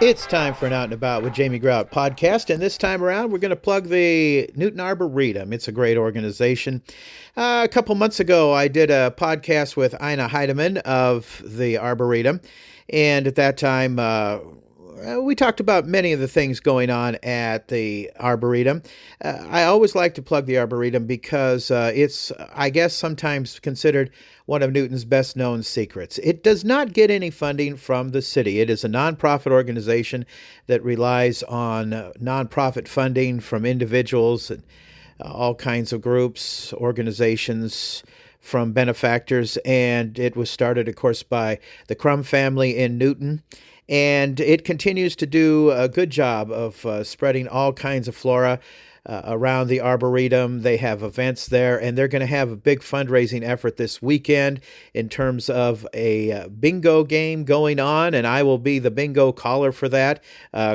It's time for an Out and About with Jamie Grout podcast, and this time around we're going to plug the Newton Arboretum. It's a great organization. A couple months ago, I did a podcast with Ina Heidemann of the Arboretum, and at that time we talked about many of the things going on at the Arboretum. I always like to plug the Arboretum because it's, I guess, sometimes considered one of Newton's best-known secrets. It does not get any funding from the city. It is a nonprofit organization that relies on nonprofit funding from individuals and all kinds of groups, organizations, from benefactors, and it was started, of course, by the Crum family in Newton. And it continues to do a good job of spreading all kinds of flora around the Arboretum. They have events there, and they're going to have a big fundraising effort this weekend in terms of a bingo game going on, and I will be the bingo caller for that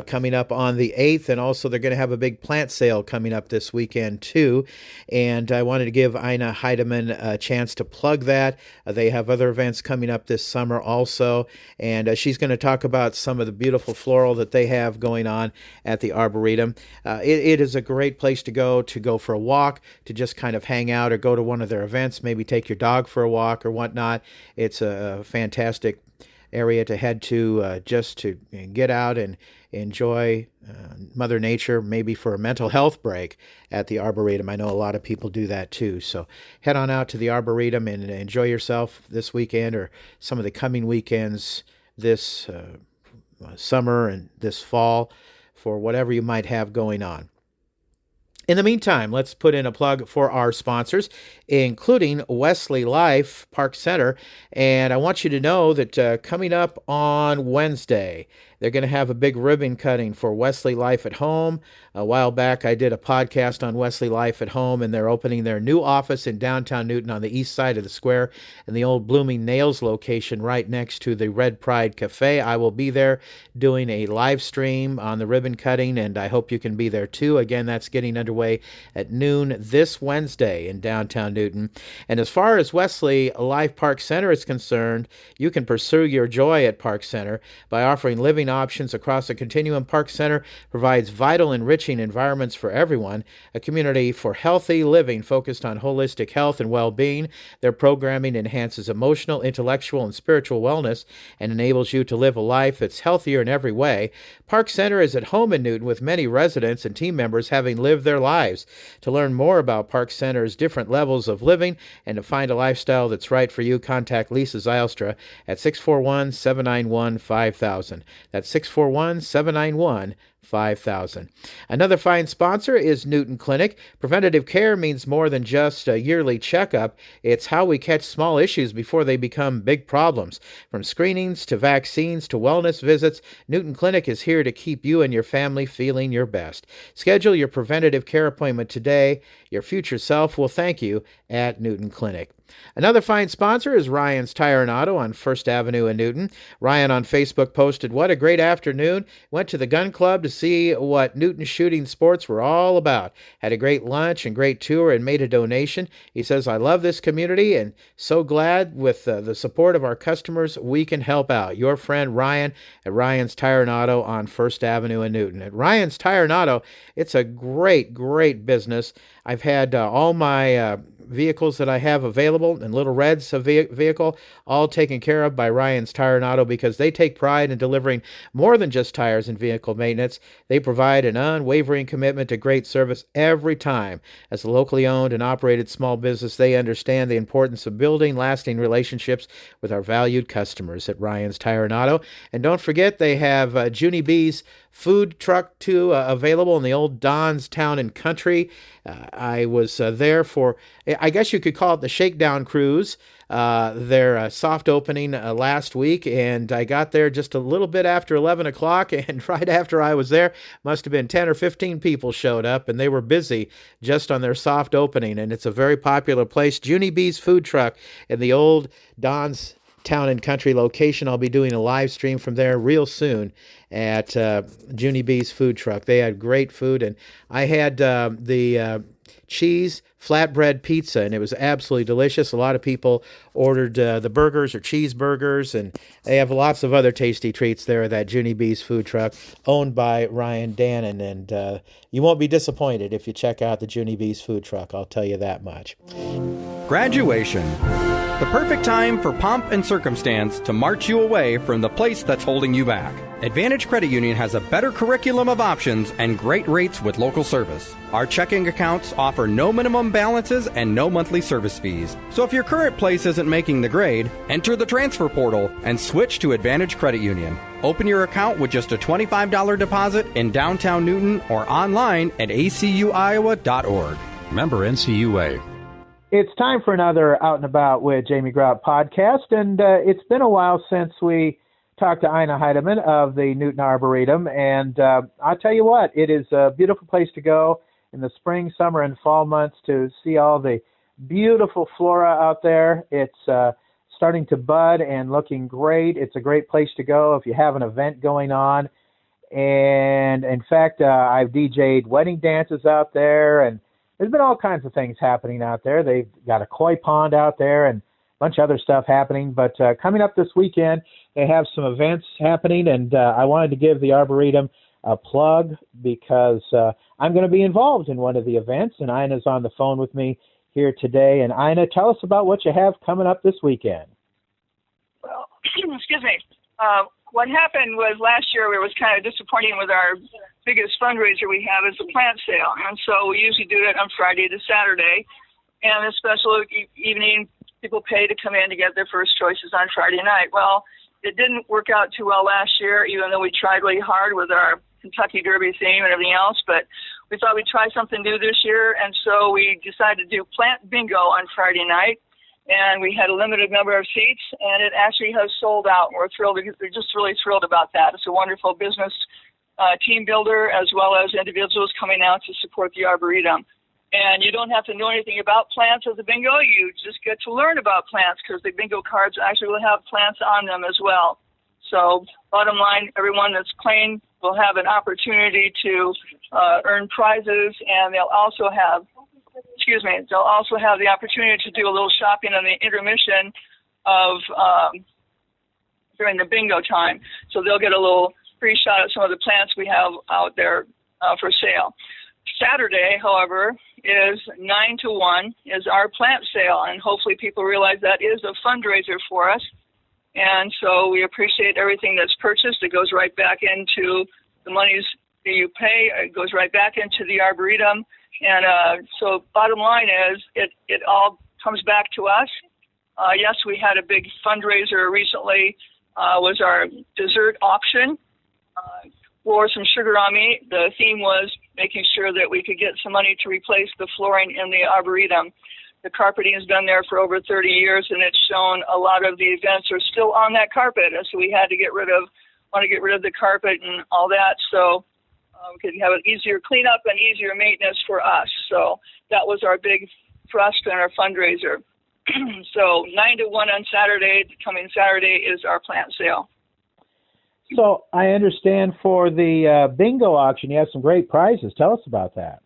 coming up on the 8th, and also they're going to have a big plant sale coming up this weekend too, and I wanted to give Ina Heidemann a chance to plug that. They have other events coming up this summer also, and she's going to talk about some of the beautiful floral that they have going on at the Arboretum. It is a great place to go for a walk, to just kind of hang out or go to one of their events, maybe take your dog for a walk or whatnot. It's a fantastic area to head to just to get out and enjoy Mother Nature, maybe for a mental health break at the Arboretum. I know a lot of people do that too. So head on out to the Arboretum and enjoy yourself this weekend or some of the coming weekends this summer and this fall for whatever you might have going on. In the meantime, let's put in a plug for our sponsors, including Wesley Life Park Center. And I want you to know that coming up on Wednesday, they're going to have a big ribbon cutting for Wesley Life at Home. A while back, I did a podcast on Wesley Life at Home, and they're opening their new office in downtown Newton on the east side of the square in the old Blooming Nails location right next to the Red Pride Cafe. I will be there doing a live stream on the ribbon cutting, and I hope you can be there too. Again, that's getting underway at noon this Wednesday in downtown Newton. And as far as Wesley Life Park Center is concerned, you can pursue your joy at Park Center by offering living options across the continuum. Park Center provides vital, enriching environments for everyone, a community for healthy living focused on holistic health and well-being. Their programming enhances emotional, intellectual, and spiritual wellness and enables you to live a life that's healthier in every way. Park Center is at home in Newton with many residents and team members having lived their lives. To learn more about Park Center's different levels of living and to find a lifestyle that's right for you, contact Lisa Zylstra at 641-791-5000. That's 641-791-5000. Another fine sponsor is Newton Clinic. Preventative care means more than just a yearly checkup. It's how we catch small issues before they become big problems. From screenings to vaccines to wellness visits, Newton Clinic is here to keep you and your family feeling your best. Schedule your preventative care appointment today. Your future self will thank you at Newton Clinic. Another fine sponsor is Ryan's Tire and Auto on First Avenue in Newton. Ryan on Facebook posted, "What a great afternoon. Went to the gun club to see what Newton shooting sports were all about. Had a great lunch and great tour and made a donation." He says, "I love this community and so glad with the support of our customers we can help out." Your friend Ryan at Ryan's Tire and Auto on First Avenue in Newton. At Ryan's Tire and Auto, it's a great, great business. I've had all my vehicles that I have available, and Little Red's vehicle, all taken care of by Ryan's Tire and Auto because they take pride in delivering more than just tires and vehicle maintenance. They provide an unwavering commitment to great service every time. As a locally owned and operated small business, they understand the importance of building lasting relationships with our valued customers at Ryan's Tire and Auto. And don't forget, they have Junie B's food truck too available in the old Don's Town and Country. I was there for, I guess you could call it the Shakedown Cruise, their soft opening last week, and I got there just a little bit after 11 o'clock, and right after I was there, must have been 10 or 15 people showed up, and they were busy just on their soft opening, and it's a very popular place. Junie B's food truck in the old Don's Town and Country location. I'll be doing a live stream from there real soon at Junie B's food truck. They had great food, and I had the cheese flatbread pizza, and it was absolutely delicious. A lot of people ordered the burgers or cheeseburgers, and they have lots of other tasty treats there at that Junie B's food truck, owned by Ryan Dannon, and you won't be disappointed if you check out the Junie B's food truck, I'll tell you that much. Graduation. The perfect time for pomp and circumstance to march you away from the place that's holding you back. Advantage Credit Union has a better curriculum of options and great rates with local service. Our checking accounts offer no minimum balances and no monthly service fees. So if your current place isn't making the grade, enter the transfer portal and switch to Advantage Credit Union. Open your account with just a $25 deposit in downtown Newton or online at acuiowa.org. Member NCUA. It's time for another Out and About with Jamie Grout podcast, and it's been a while since we talked to Ina Heidemann of the Newton Arboretum, and I'll tell you what, it is a beautiful place to go in the spring, summer, and fall months to see all the beautiful flora out there. It's starting to bud and looking great. It's a great place to go if you have an event going on, and in fact, I've DJ'd wedding dances out there, and there's been all kinds of things happening out there. They've got a koi pond out there and a bunch of other stuff happening. But coming up this weekend, they have some events happening, and I wanted to give the Arboretum a plug because I'm going to be involved in one of the events, and Ina's on the phone with me here today. And Ina, tell us about what you have coming up this weekend. Well, excuse me. What happened was last year it was kind of disappointing with our biggest fundraiser we have is the plant sale. And so we usually do it on Friday to Saturday. And a special evening, people pay to come in to get their first choices on Friday night. Well, it didn't work out too well last year, even though we tried really hard with our Kentucky Derby theme and everything else. But we thought we'd try something new this year. And so we decided to do Plant Bingo on Friday night. And we had a limited number of seats, and it actually has sold out. We're thrilled. We're just really thrilled about that. It's a wonderful business team builder, as well as individuals coming out to support the Arboretum. And you don't have to know anything about plants as a bingo. You just get to learn about plants because the bingo cards actually will have plants on them as well. So bottom line, everyone that's playing will have an opportunity to earn prizes, and they'll also have the opportunity to do a little shopping on the intermission of during the bingo time. So they'll get a little free shot at some of the plants we have out there for sale. Saturday, however, is 9 to 1 is our plant sale, and hopefully people realize that is a fundraiser for us. And so we appreciate everything that's purchased. It goes right back into the monies that you pay. It goes right back into the Arboretum. And so bottom line is it all comes back to us. Yes, we had a big fundraiser recently, was our dessert auction for some sugar on me. The theme was making sure that we could get some money to replace the flooring in the Arboretum. The carpeting has been there for over 30 years, and it's shown a lot of the events are still on that carpet. And so we had to want to get rid of the carpet and all that. So we could have an easier cleanup and easier maintenance for us. So that was our big thrust in our fundraiser. So 9 to 1 on Saturday, coming Saturday, is our plant sale. So I understand for the bingo auction, you have some great prizes. Tell us about that.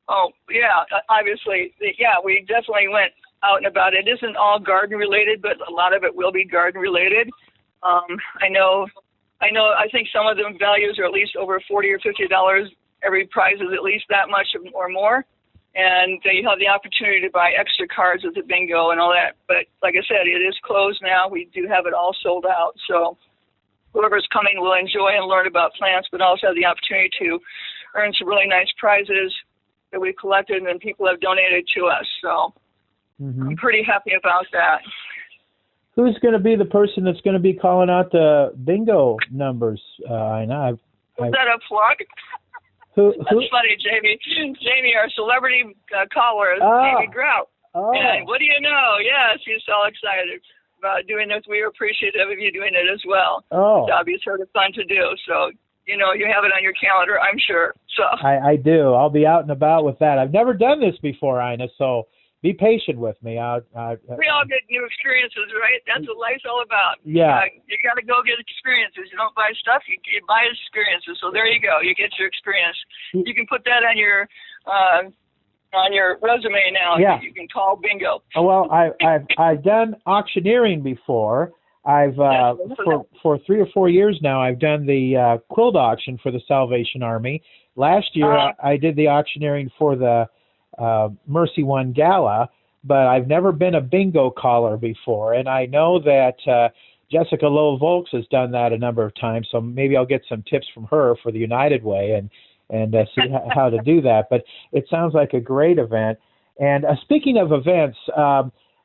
Oh, yeah, obviously. Yeah, we definitely went out and about. It isn't all garden related, but a lot of it will be garden related. I think some of them values are at least over $40 or $50. Every prize is at least that much or more. And you have the opportunity to buy extra cards at the bingo and all that. But like I said, it is closed now. We do have it all sold out. So whoever's coming will enjoy and learn about plants, but also have the opportunity to earn some really nice prizes that we collected and people have donated to us. So I'm pretty happy about that. Who's going to be the person that's going to be calling out the bingo numbers? I know. Is that a plug? That's funny, Jamie. Jamie, our celebrity caller, is Jamie Grout. Oh. And what do you know? Yes, he's so excited about doing this. We are appreciative of you doing it as well. Oh. It's obviously sort of fun to do. So, you have it on your calendar, I'm sure. So I do. I'll be out and about with that. I've never done this before, Ina, so be patient with me. We all get new experiences, right? That's what life's all about. Yeah. You got to go get experiences. You don't buy stuff, you buy experiences. So there you go. You get your experience. You can put that on your on your resume now. Yeah. You can call bingo. Well, I've done auctioneering before. I've for 3 or 4 years now, I've done the quilt auction for the Salvation Army. Last year, I did the auctioneering for the Mercy One Gala, but I've never been a bingo caller before. And I know that Jessica Lowe-Volks has done that a number of times, so maybe I'll get some tips from her for the United Way and see how to do that. But it sounds like a great event. And speaking of events,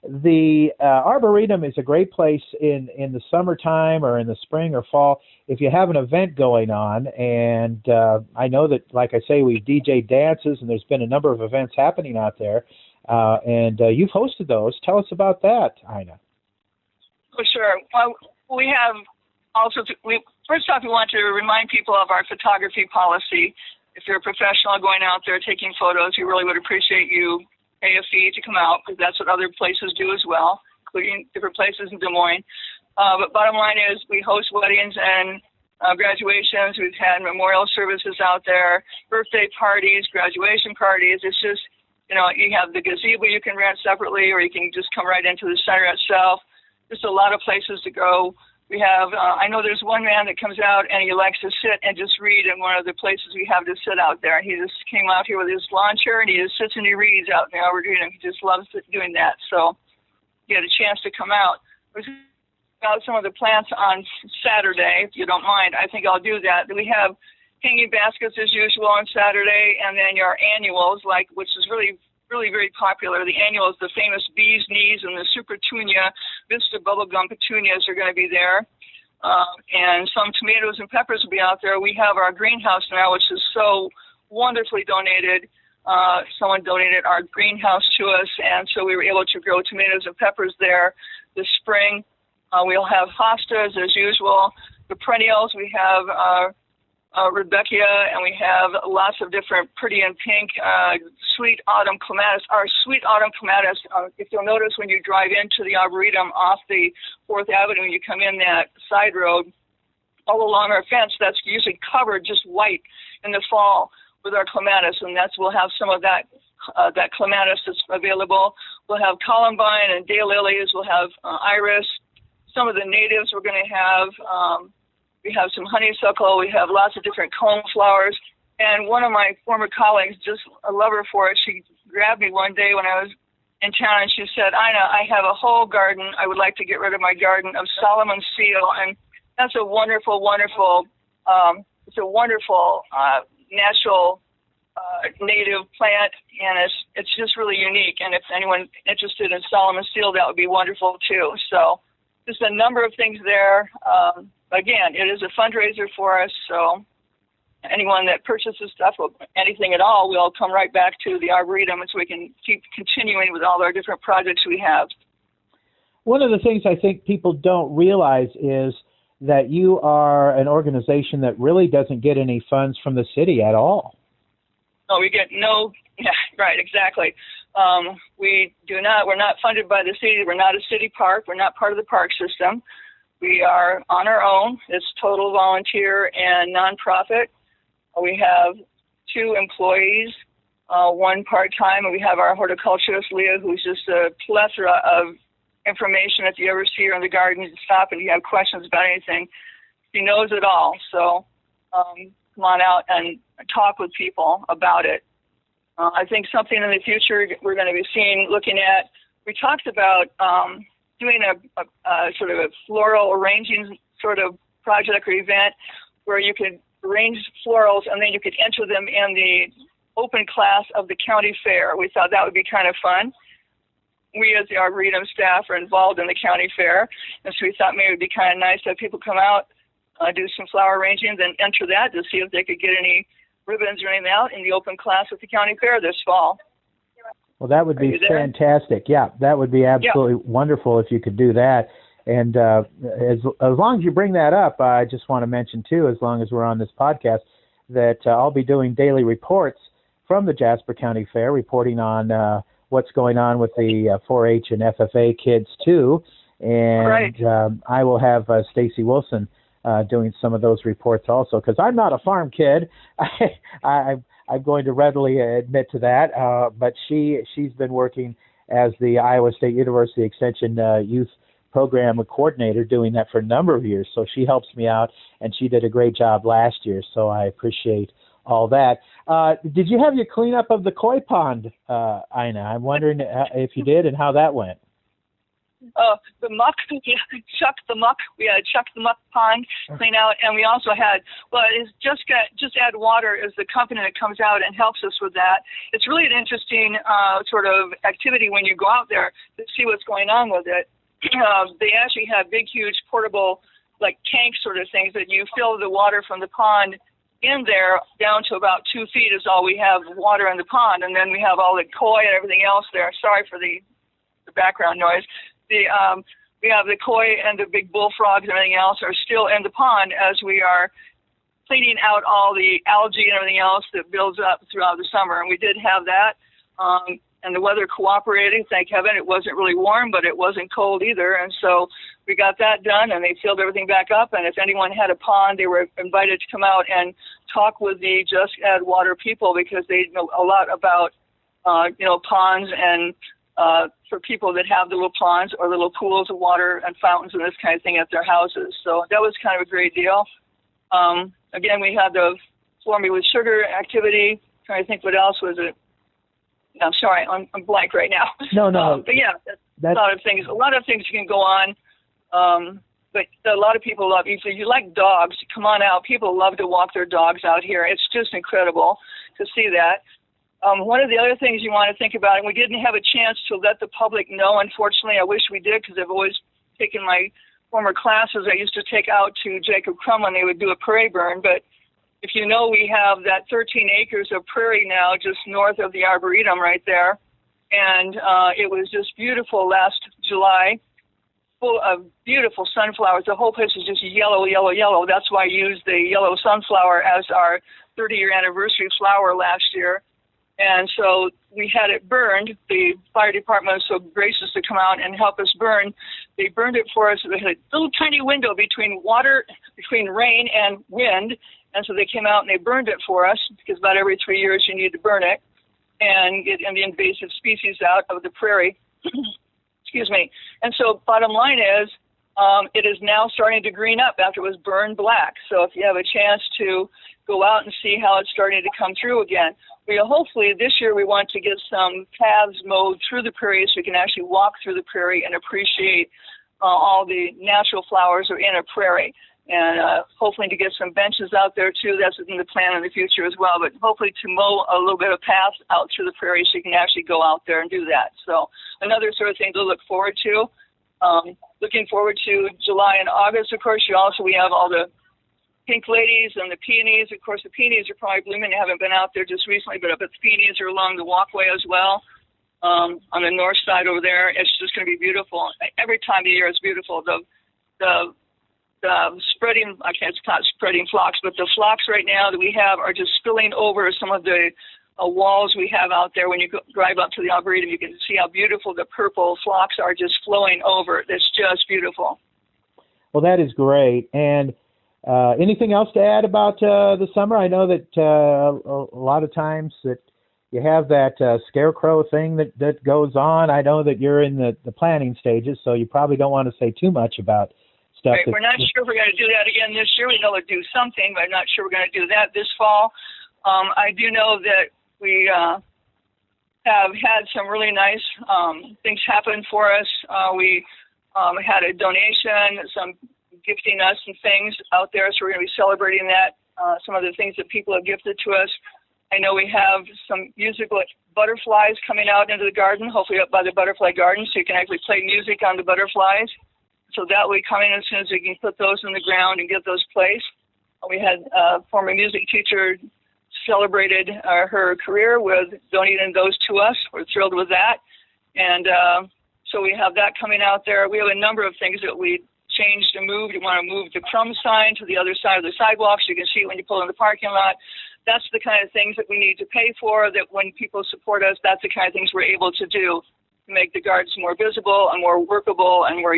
the Arboretum is a great place in the summertime or in the spring or fall if you have an event going on. And I know that, like I say, we DJ dances, and there's been a number of events happening out there. And you've hosted those. Tell us about that, Ina. For sure. Well, we have also, first off, we want to remind people of our photography policy. If you're a professional going out there taking photos, we really would appreciate you pay a fee to come out, because that's what other places do as well, including different places in Des Moines. But bottom line is we host weddings and graduations. We've had memorial services out there, birthday parties, graduation parties. It's just, you have the gazebo you can rent separately, or you can just come right into the center itself. There's a lot of places to go. We have, I know there's one man that comes out and he likes to sit and just read in one of the places we have to sit out there. He just came out here with his lawn chair and he just sits and he reads out in the Arboretum. He just loves doing that. So you get a chance to come out. We've got some of the plants on Saturday, if you don't mind. I think I'll do that. We have hanging baskets as usual on Saturday, and then your annuals, which is really very popular. The annual is the famous bee's knees, and the Super Tunia Vista bubblegum petunias are going to be there. And some tomatoes and peppers will be out there. We have our greenhouse now, which is so wonderfully donated. Someone donated our greenhouse to us, and so we were able to grow tomatoes and peppers there this spring. We'll have hostas as usual. The perennials, we have Rebecca, and we have lots of different pretty and pink sweet autumn clematis. Our sweet autumn clematis, if you'll notice when you drive into the Arboretum off the 4th Avenue, you come in that side road, all along our fence, that's usually covered just white in the fall with our clematis, and we'll have some of that clematis that's available. We'll have columbine and daylilies. We'll have iris. Some of the natives we're going to have. We have some honeysuckle. We have lots of different cone flowers. And one of my former colleagues, just a lover for it, she grabbed me one day when I was in town and she said, Ina, I have a whole garden. I would like to get rid of my garden of Solomon seal. And that's a wonderful, wonderful, it's a wonderful natural native plant. And it's just really unique. And if anyone interested in Solomon seal, that would be wonderful too. So just a number of things there. Again, it is a fundraiser for us, so anyone that purchases stuff, anything at all, will come right back to the Arboretum, so we can keep continuing with all our different projects we have. One of the things I think people don't realize is that you are an organization that really doesn't get any funds from the city at all. No, we get no, yeah, right, exactly. We're not funded by the city. We're not a city park. We're not part of the park system. We are on our own. It's total volunteer and nonprofit. We have 2 employees, one part-time, and we have our horticulturist, Leah, who's just a plethora of information. If you ever see her in the garden, you stop and you have questions about anything. She knows it all. So come on out and talk with people about it. I think something in the future we're going to be looking at, we talked about doing a sort of a floral arranging sort of project or event where you could arrange florals and then you could enter them in the open class of the county fair. We thought that would be kind of fun. We as the Arboretum staff are involved in the county fair, and so we thought maybe it would be kind of nice to have people come out, do some flower arranging, then enter that to see if they could get any ribbons or anything out in the open class at the county fair this fall. Well, that would be fantastic. Yeah, that would be absolutely wonderful if you could do that. And as long as you bring that up, I just want to mention, too, as long as we're on this podcast, that I'll be doing daily reports from the Jasper County Fair, reporting on what's going on with the 4-H and FFA kids, too. And I will have Stacy Wilson doing some of those reports also, because I'm not a farm kid. I'm going to readily admit to that. But she's been working as the Iowa State University Extension Youth Program Coordinator, doing that for a number of years. So she helps me out, and she did a great job last year. So I appreciate all that. Did you have your cleanup of the koi pond, Ina? I'm wondering if you did and how that went. The muck, chuck the muck. We had chuck the muck pond, clean out, and we also had, it's just add water is the company that comes out and helps us with that. It's really an interesting sort of activity when you go out there to see what's going on with it. They actually have big, huge portable like tank sort of things that you fill the water from the pond in there down to about 2 feet is all we have water in the pond, and then we have all the koi and everything else there. Sorry for the background noise. We have the koi and the big bullfrogs and everything else are still in the pond as we are cleaning out all the algae and everything else that builds up throughout the summer. And we did have that, and the weather cooperated, thank heaven. It wasn't really warm, but it wasn't cold either. And so we got that done, and they filled everything back up. And if anyone had a pond, they were invited to come out and talk with the Just Add Water people, because they know a lot about, ponds and for people that have the little ponds or little pools of water and fountains and this kind of thing at their houses. So that was kind of a great deal. Again, we had the Floor Me With Sugar activity. Trying to think what else was it. I'm sorry, I'm blank right now. No. But yeah, that's a lot of things. A lot of things can go on. But a lot of people love, if you like dogs, come on out. People love to walk their dogs out here. It's just incredible to see that. One of the other things you want to think about, and we didn't have a chance to let the public know, unfortunately. I wish we did, because I've always taken my former classes I used to take out to Jacob Crum when they would do a prairie burn. But if you know, we have that 13 acres of prairie now just north of the Arboretum right there. And it was just beautiful last July, full of beautiful sunflowers. The whole place was just yellow, yellow, yellow. That's why I used the yellow sunflower as our 30-year anniversary flower last year. And so we had it burned. The fire department was so gracious to come out and help us burn. They burned it for us. They had a little tiny window between rain and wind. And so they came out and they burned it for us, because about every 3 years you need to burn it and get the invasive species out of the prairie. Excuse me. And so bottom line is, it is now starting to green up after it was burned black. So if you have a chance to go out and see how it's starting to come through again. Hopefully this year we want to get some paths mowed through the prairie so we can actually walk through the prairie and appreciate all the natural flowers are in a prairie. And hopefully to get some benches out there too. That's in the plan in the future as well. But hopefully to mow a little bit of path out through the prairie so you can actually go out there and do that. So another sort of thing to look forward to. Looking forward to July and August, of course. We have all the pink ladies and the peonies. Of course, the peonies are probably blooming. I haven't been out there just recently, but the peonies are along the walkway as well. On the north side over there, it's just going to be beautiful. Every time of year is beautiful. The spreading, it's not spreading phlox, but the phlox right now that we have are just spilling over some of the walls we have out there. When you drive up to the Arboretum, you can see how beautiful the purple phlox are just flowing over. It's just beautiful. Well, that is great. And anything else to add about the summer? I know that a lot of times that you have that scarecrow thing that goes on. I know that you're in the planning stages, so you probably don't want to say too much about stuff. Right. We're not sure if we're going to do that again this year. We know we'll do something, but I'm not sure we're going to do that this fall. I do know that we have had some really nice things happen for us. We had a donation, some gifting us some things out there, so we're going to be celebrating that, some of the things that people have gifted to us. I know we have some musical butterflies coming out into the garden, hopefully up by the butterfly garden, so you can actually play music on the butterflies. So that will be coming as soon as we can put those in the ground and get those placed. We had a former music teacher celebrated her career with donating those to us. We're thrilled with that. And so we have that coming out there. We have a number of things that we changed and moved. We want to move the Crum sign to the other side of the sidewalk so you can see it when you pull in the parking lot. That's the kind of things that we need to pay for, that when people support us, that's the kind of things we're able to do to make the gardens more visible and more workable and more,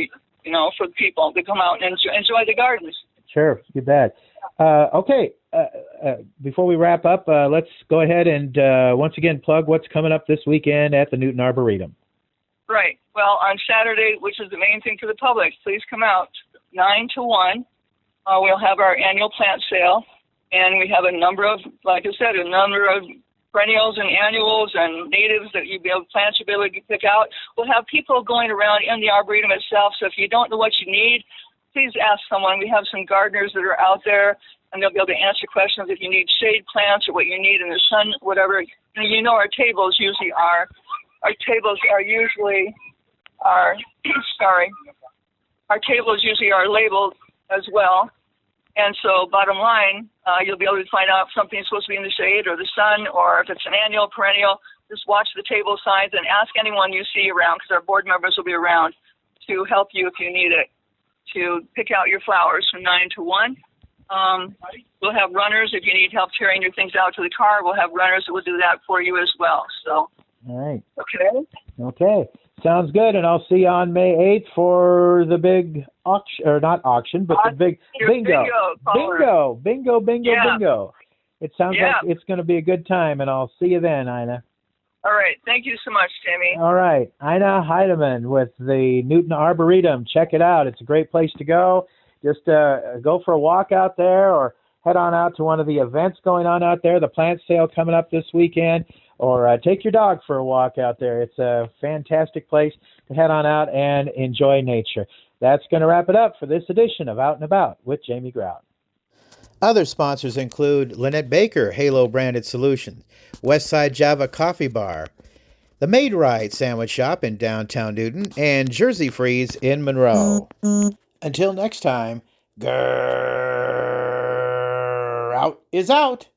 for people to come out and enjoy the gardens. Sure, you bet. Okay. Before we wrap up, let's go ahead and once again plug what's coming up this weekend at the Newton Arboretum. Right. Well, on Saturday, which is the main thing for the public, please come out 9 to 1. We'll have our annual plant sale, and we have a number of, like I said, a number of perennials and annuals and natives that plants you'll be able to pick out. We'll have people going around in the Arboretum itself, so if you don't know what you need, please ask someone. We have some gardeners that are out there, and they'll be able to answer questions if you need shade plants or what you need in the sun, whatever. You know our tables usually are labeled as well. And so bottom line, you'll be able to find out if something's supposed to be in the shade or the sun, or if it's an annual, perennial. Just watch the table signs and ask anyone you see around, because our board members will be around to help you if you need it, to pick out your flowers from 9 to 1. We'll have runners. If you need help carrying your things out to the car, we'll have runners that will do that for you as well. So, all right. Okay. Sounds good. And I'll see you on May 8th for the big auction, or not auction, but the big bingo. Bingo. It sounds like it's going to be a good time, and I'll see you then, Ina. All right. Thank you so much, Tammy. All right. Ina Heidemann with the Newton Arboretum. Check it out. It's a great place to go. Just go for a walk out there, or head on out to one of the events going on out there, the plant sale coming up this weekend, or take your dog for a walk out there. It's a fantastic place to head on out and enjoy nature. That's going to wrap it up for this edition of Out and About with Jamie Grout. Other sponsors include Lynette Baker, Halo Branded Solutions, Westside Java Coffee Bar, the Maid Ride Sandwich Shop in downtown Newton, and Jersey Freeze in Monroe. Until next time, Grout is out.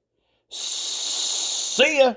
See ya!